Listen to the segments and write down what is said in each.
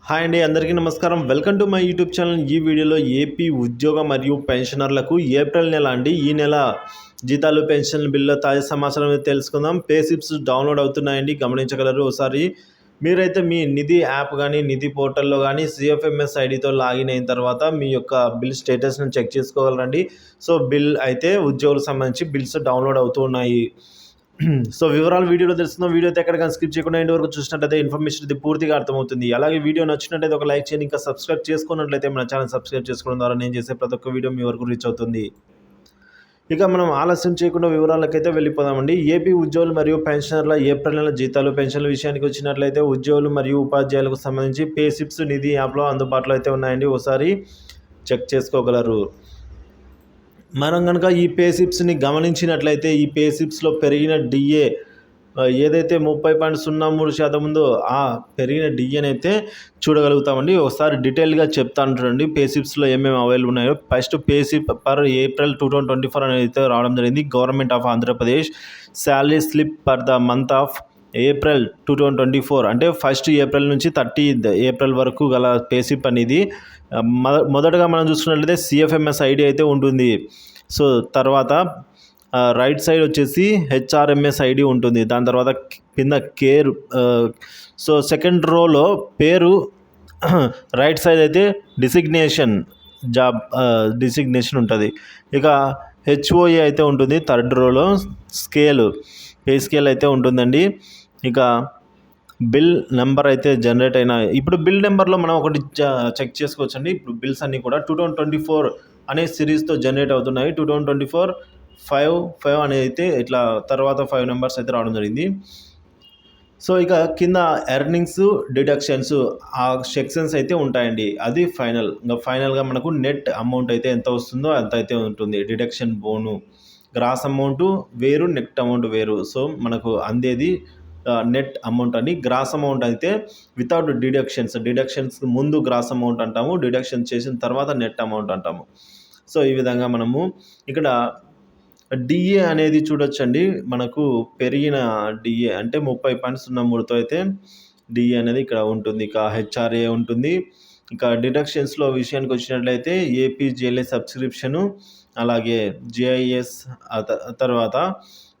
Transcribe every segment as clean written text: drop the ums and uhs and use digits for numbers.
Hi అండి, అందరికీ నమస్కారం. Welcome to my YouTube channel. ఈ వీడియోలో ఏపీ ఉద్యోగ మరియు పెన్షనర్లకు ఏప్రిల్ నెల అండి, ఈ నెల జీతాలు పెన్షన్ బిల్లు తాజా సమాచారం తెలుసుకుందాం. పే స్లిప్స్ డౌన్లోడ్ అవుతున్నాయండి, గమనించగలరు. ఒకసారి మీరైతే మీ నిధి యాప్ కానీ నిధి పోర్టల్లో కానీ సిఎఫ్ఎంఎస్ ఐడితో లాగిన్ అయిన తర్వాత మీ యొక్క బిల్ స్టేటస్ని చెక్ చేసుకోగలరండి. సో బిల్ అయితే ఉద్యోగులకు సంబంధించి బిల్స్ డౌన్లోడ్ అవుతూ ఉన్నాయి. సో వివరాలు వీడియోలో తెలుస్తుందో వీడియో అయితే ఎక్కడ స్కిప్ చేయకుండా ఎండ్ వరకు చూసినట్లయితే ఇన్ఫర్మేషన్ ఇది పూర్తిగా అర్థమవుతుంది. అలాగే వీడియో నచ్చినట్లయితే ఒక లైక్ చేయండి. ఇంకా సబ్స్క్రైబ్ చేసుకున్నట్లయితే మన ఛానల్ సబ్స్క్రైబ్ చేసుకోవడం ద్వారా నేను చేసే ప్రతి ఒక్క వీడియో మీ వరకు రీచ్ అవుతుంది. ఇక మనం ఆలస్యం చేయకుండా వివరాలకైతే వెళ్ళిపోదామండి. ఏపీ ఉద్యోగులు మరియు పెన్షనర్ల ఏప్రిల్ నెల జీతాలు పెన్షన్ల విషయానికి వచ్చినట్లయితే ఉద్యోగులు మరియు ఉపాధ్యాయులకు సంబంధించి పే స్లిప్స్ నిధి యాప్లో అందుబాటులో అయితే ఉన్నాయండి. ఒకసారి చెక్ చేసుకోగలరు. మనం కనుక ఈ పే స్లిప్స్ని గమనించినట్లయితే ఈ పే స్లిప్స్లో పెరిగిన డిఏ ఏదైతే 30.03% ఉందో ఆ పెరిగిన డిఏని అయితే చూడగలుగుతామండి. ఒకసారి డీటెయిల్గా చెప్తాను చూడండి పే స్లిప్స్లో ఏమేమి అవైలబుల్ ఉన్నాయో. First pay slip per April 2024 అనేది అయితే రావడం జరిగింది. Government of Andhra Pradesh salary slip per the month of April 2024 అంటే 1 ఏప్రిల్ నుంచి 30 ఏప్రిల్ వరకు గల పే స్లిప్ అనేది మొదటగా మనం చూసుకున్నట్లయితే సిఎఫ్ఎంఎస్ ఐడి అయితే ఉంటుంది. సో తర్వాత రైట్ సైడ్ వచ్చేసి హెచ్ఆర్ఎంఎస్ ఐడి ఉంటుంది. దాని తర్వాత కింద కేర్. సో సెకండ్ రోలో పేరు, రైట్ సైడ్ అయితే డిసిగ్నేషన్, జాబ్ డిసిగ్నేషన్ ఉంటుంది. ఇక హెచ్ఓఏ అయితే ఉంటుంది. థర్డ్ రోలో స్కేల్, పే స్కేల్ అయితే ఉంటుందండి. ఇక బిల్ నెంబర్ అయితే జనరేట్ అయిన ఇప్పుడు బిల్ నెంబర్లో మనం ఒకటి చెక్ చేసుకోవచ్చండి. ఇప్పుడు బిల్స్ అన్నీ కూడా 2024 అనే సిరీస్తో జనరేట్ అవుతున్నాయి. 2024 5 అనేది అయితే ఇట్లా తర్వాత 5 నెంబర్స్ అయితే రావడం జరిగింది. సో ఇక కింద ఎర్నింగ్స్, డిడక్షన్స్ ఆ సెక్షన్స్ అయితే ఉంటాయండి. అది ఫైనల్. ఇంకా ఫైనల్గా మనకు నెట్ అమౌంట్ అయితే ఎంత వస్తుందో అంత అయితే ఉంటుంది. డిడక్షన్ బోను, గ్రాస్ అమౌంట్ వేరు, నెట్ అమౌంట్ వేరు. సో మనకు అందేది నెట్ అమౌంట్ అని. గ్రాస్ అమౌంట్ అయితే వితౌట్ డిడక్షన్స్ ముందు గ్రాస్ అమౌంట్ అంటాము, డిడక్షన్ చేసిన తర్వాత నెట్ అమౌంట్ అంటాము. సో ఈ విధంగా మనము ఇక్కడ డిఏ అనేది చూడొచ్చండి. మనకు పెరిగిన డిఏ అంటే 30.03తో అయితే డిఏ అనేది ఇక్కడ ఉంటుంది. ఇక హెచ్ఆర్ఏ ఉంటుంది. ఇక డిడక్షన్స్లో విషయానికి వచ్చినట్లయితే ఏపీజీఎల్ఏ సబ్స్క్రిప్షను, అలాగే జేఐఎస్, తర్వాత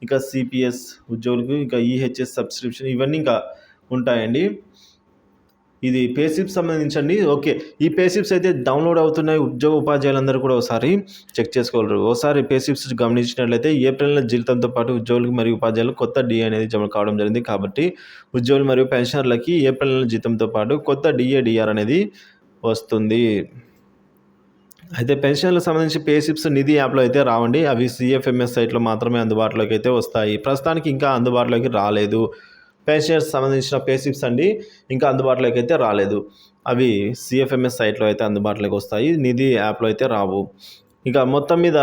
ఇక సిపిఎస్ ఉద్యోగులకు, ఇక ఈహెచ్ఎస్ సబ్స్క్రిప్షన్, ఇవన్నీ ఇంకా ఉంటాయండి. ఇది పే స్లిప్స్ సంబంధించండి. ఓకే, ఈ పే స్లిప్స్ అయితే డౌన్లోడ్ అవుతున్నాయి. ఉద్యోగ ఉపాధ్యాయులందరూ కూడా ఒకసారి చెక్ చేసుకోగలరు. ఒకసారి పే స్లిప్స్ గమనించినట్లయితే ఏప్రిల్ నెల జీతంతో పాటు ఉద్యోగులకు మరియు ఉపాధ్యాయులకు కొత్త డిఏ అనేది జమ కావడం జరిగింది. కాబట్టి ఉద్యోగులు మరియు పెన్షనర్లకి ఏప్రిల్ నెల జీతంతో పాటు కొత్త డిఆర్ అనేది వస్తుంది. అయితే పెన్షన్లకు సంబంధించి పే స్లిప్స్ నిధి యాప్లో అయితే రావండి. అవి సిఎఫ్ఎంఎస్ సైట్లో మాత్రమే అందుబాటులోకి అయితే వస్తాయి. ప్రస్తుతానికి ఇంకా అందుబాటులోకి రాలేదు. పెన్షనర్స్ సంబంధించిన పే స్లిప్స్ అండి ఇంకా అందుబాటులోకి అయితే రాలేదు. అవి సిఎఫ్ఎంఎస్ సైట్లో అయితే అందుబాటులోకి వస్తాయి, నిధి యాప్లో అయితే రావు. ఇక మొత్తం మీద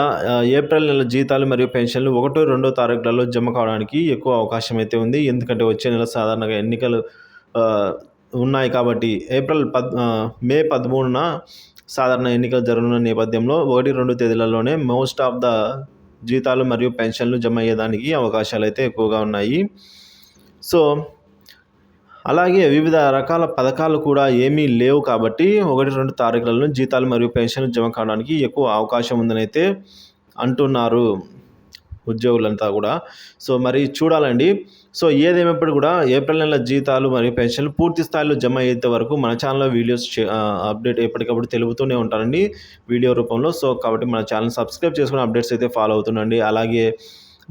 ఏప్రిల్ నెల జీతాలు మరియు పెన్షన్లు 1, 2 తారీఖులలో జమ కావడానికి ఎక్కువ అవకాశం అయితే ఉంది. ఎందుకంటే వచ్చే నెల సాధారణంగా ఎన్నికలు ఉన్నాయి కాబట్టి మే 13న సాధారణ ఎన్నికలు జరగనున్న నేపథ్యంలో 1, 2 తేదీలలోనే మోస్ట్ ఆఫ్ ద జీతాలు మరియు పెన్షన్లు జమ అయ్యేదానికి అవకాశాలు అయితే ఎక్కువగా ఉన్నాయి. సో అలాగే వివిధ రకాల పథకాలు కూడా ఏమీ లేవు కాబట్టి 1, 2 తారీఖులలో జీతాలు మరియు పెన్షన్లు జమ కావడానికి ఎక్కువ అవకాశం ఉందని అయితే అంటున్నారు ఉద్యోగులంతా కూడా. సో మరి చూడాలండి. సో ఏదేమైనప్పుడు కూడా ఏప్రిల్ నెల జీతాలు మరియు పెన్షన్లు పూర్తి స్థాయిలో జమ అయ్యేంత వరకు మన ఛానల్లో వీడియోస్ అప్డేట్ ఎప్పటికప్పుడు తెలుపుతూనే ఉంటానండి వీడియో రూపంలో. సో కాబట్టి మన ఛానల్ సబ్స్క్రైబ్ చేసుకుని అప్డేట్స్ అయితే ఫాలో అవుతుండండి. అలాగే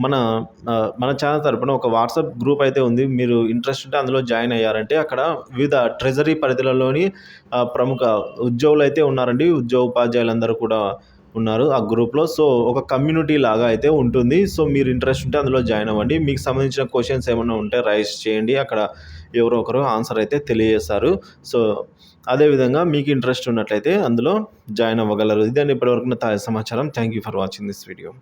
మన ఛానల్ తరపున ఒక వాట్సాప్ గ్రూప్ అయితే ఉంది. మీరు ఇంట్రెస్ట్ ఉంటే అందులో జాయిన్ అయ్యారంటే అక్కడ వివిధ ట్రెజరీ పరిధిలోని ప్రముఖ ఉద్యోగులు అయితే ఉన్నారండి. ఉద్యోగ ఉపాధ్యాయులందరూ కూడా ఉన్నారు ఆ గ్రూప్లో. సో ఒక కమ్యూనిటీ లాగా అయితే ఉంటుంది. సో మీరు ఇంట్రెస్ట్ ఉంటే అందులో జాయిన్ అవ్వండి. మీకు సంబంధించిన క్వశ్చన్స్ ఏమైనా ఉంటే రైజ్ చేయండి. అక్కడ ఎవరో ఒకరు ఆన్సర్ అయితే తెలియజేస్తారు. సో అదేవిధంగా మీకు ఇంట్రెస్ట్ ఉన్నట్లయితే అందులో జాయిన్ అవ్వగలరు. ఇదండి ఇప్పటివరకు తాజా సమాచారం. Thank you for watching this video.